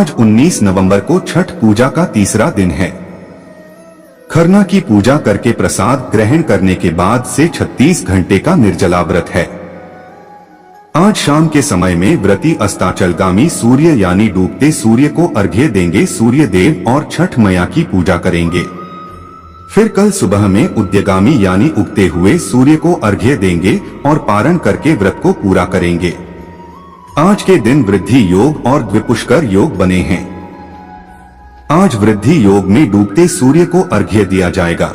आज 19 नवंबर को छठ पूजा का तीसरा दिन है। खरना की पूजा करके प्रसाद ग्रहण करने के बाद से 36 घंटे का निर्जला व्रत है। आज शाम के समय में व्रती अस्ताचलगामी सूर्य यानी डूबते सूर्य को अर्घ्य देंगे, सूर्य देव और छठ मैया की पूजा करेंगे। फिर कल सुबह में उदयगामी यानी उगते हुए सूर्य को अर्घ्य देंगे और पारण करके व्रत को पूरा करेंगे। आज के दिन वृद्धि योग और द्विपुष्कर योग बने हैं। आज वृद्धि योग में डूबते सूर्य को अर्घ्य दिया जाएगा।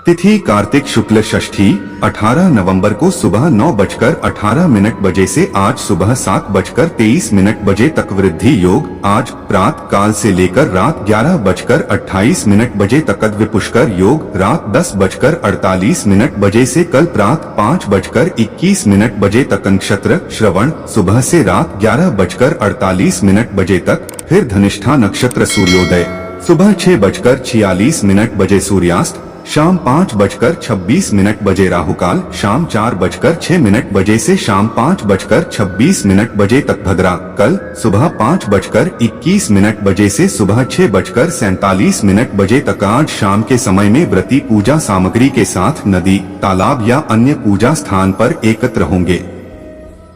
तिथि कार्तिक शुक्ल षष्ठी 18 नवंबर को सुबह 9:18 बजे से आज सुबह 7:23 बजे तक वृद्धि योग। आज प्रातः काल से लेकर रात 11:28 बजे तक द्विपुष्कर योग। रात 10:48 बजे से कल प्रातः 5:21 बजे तक नक्षत्र श्रवण। सुबह से रात 11:48 बजे तक। फिर धनिष्ठा नक्षत्र सूर्योदय। सुबह 6:46 बजे सूर्यास्त। शाम 5:26 बजे राहुकाल। शाम 4:06 बजे से शाम 5:26 बजे तक भद्रा। कल सुबह 5:21 बजे से सुबह 6:47 बजे तक। आज शाम के समय में व्रती पूजा सामग्री के साथ नदी, तालाब या अन्य पूजा स्थान पर एकत्र होंगे।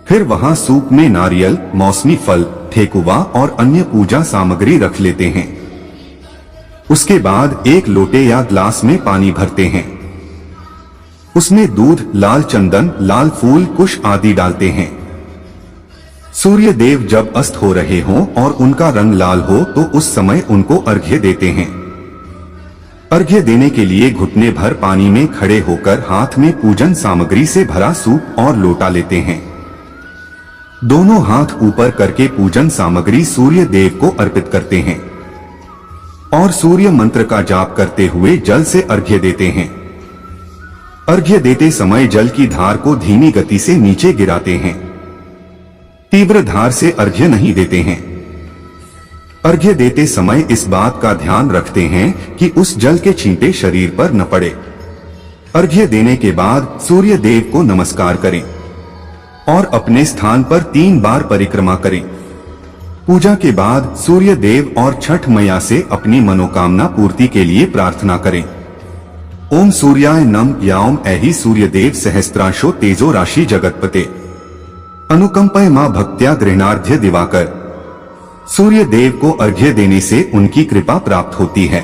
फिर वहां सूप में नारियल, मौसमी फल, ठेकुआ और अन्य पूजा सामग्री रख लेते हैं। उसके बाद एक लोटे या ग्लास में पानी भरते हैं। उसमें दूध, लाल चंदन, लाल फूल, कुश आदि डालते हैं। सूर्य देव जब अस्त हो रहे हों और उनका रंग लाल हो तो उस समय उनको अर्घ्य देते हैं। अर्घ्य देने के लिए घुटने भर पानी में खड़े होकर हाथ में पूजन सामग्री से भरा सूप और लोटा लेते हैं। दोनों हाथ ऊपर करके पूजन सामग्री सूर्य देव को अर्पित करते हैं और सूर्य मंत्र का जाप करते हुए जल से अर्घ्य देते हैं। अर्घ्य देते समय जल की धार को धीमी गति से नीचे गिराते हैं। तीव्र धार से अर्घ्य नहीं देते हैं। अर्घ्य देते समय इस बात का ध्यान रखते हैं कि उस जल के छींटे शरीर पर न पड़े। अर्घ्य देने के बाद सूर्य देव को नमस्कार करें और अपने स्थान पर 3 बार परिक्रमा करें। पूजा के बाद सूर्य देव और छठ मैया से अपनी मनोकामना पूर्ति के लिए प्रार्थना करें। ओम सूर्याय नम याम ऐहि सूर्यदेव सहस्त्रांशो तेजो राशि जगतपते अनुकंपय मां भक्त्या गृहणार्घ्य दिवाकर। सूर्य देव को अर्घ्य देने से उनकी कृपा प्राप्त होती है।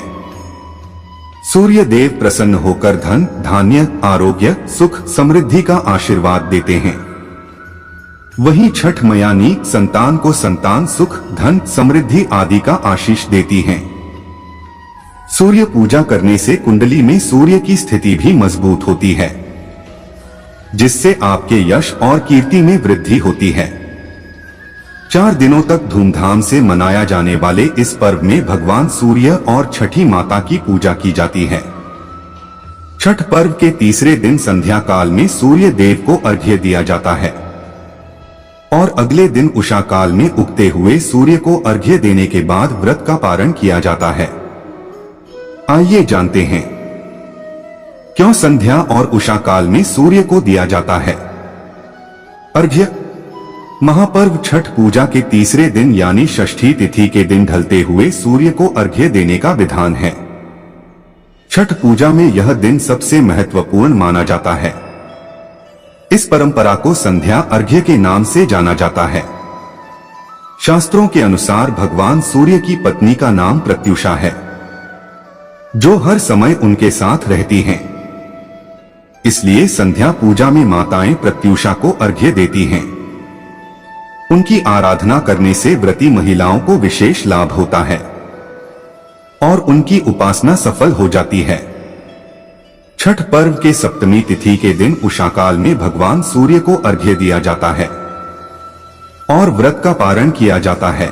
सूर्य देव प्रसन्न होकर धन, धान्य, आरोग्य, सुख, समृद्धि का आशीर्वाद देते हैं। वहीं छठ मैयानी संतान को संतान, सुख, धन, समृद्धि आदि का आशीष देती हैं। सूर्य पूजा करने से कुंडली में सूर्य की स्थिति भी मजबूत होती है, जिससे आपके यश और कीर्ति में वृद्धि होती है। 4 दिनों तक धूमधाम से मनाया जाने वाले इस पर्व में भगवान सूर्य और छठी माता की पूजा की जाती है। छठ पर्व के तीसरे दिन संध्या काल में सूर्य देव को अर्घ्य दिया जाता है और अगले दिन उषा काल में उगते हुए सूर्य को अर्घ्य देने के बाद व्रत का पारण किया जाता है। आइए जानते हैं क्यों संध्या और उषा काल में सूर्य को दिया जाता है अर्घ्य। महापर्व छठ पूजा के तीसरे दिन यानी षष्ठी तिथि के दिन ढलते हुए सूर्य को अर्घ्य देने का विधान है। छठ पूजा में यह दिन सबसे महत्वपूर्ण माना जाता है। इस परंपरा को संध्या अर्घ्य के नाम से जाना जाता है। शास्त्रों के अनुसार भगवान सूर्य की पत्नी का नाम प्रत्युषा है, जो हर समय उनके साथ रहती हैं। इसलिए संध्या पूजा में माताएं प्रत्युषा को अर्घ्य देती हैं। उनकी आराधना करने से व्रती महिलाओं को विशेष लाभ होता है और उनकी उपासना सफल हो जाती है। छठ पर्व के सप्तमी तिथि के दिन उषा काल में भगवान सूर्य को अर्घ्य दिया जाता है और व्रत का पारण किया जाता है।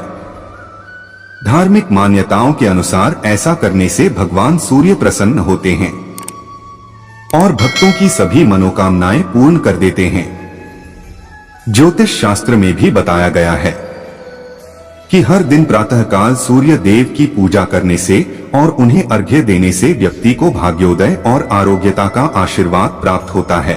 धार्मिक मान्यताओं के अनुसार ऐसा करने से भगवान सूर्य प्रसन्न होते हैं और भक्तों की सभी मनोकामनाएं पूर्ण कर देते हैं। ज्योतिष शास्त्र में भी बताया गया है कि हर दिन प्रातःकाल सूर्य देव की पूजा करने से और उन्हें अर्घ्य देने से व्यक्ति को भाग्योदय और आरोग्यता का आशीर्वाद प्राप्त होता है।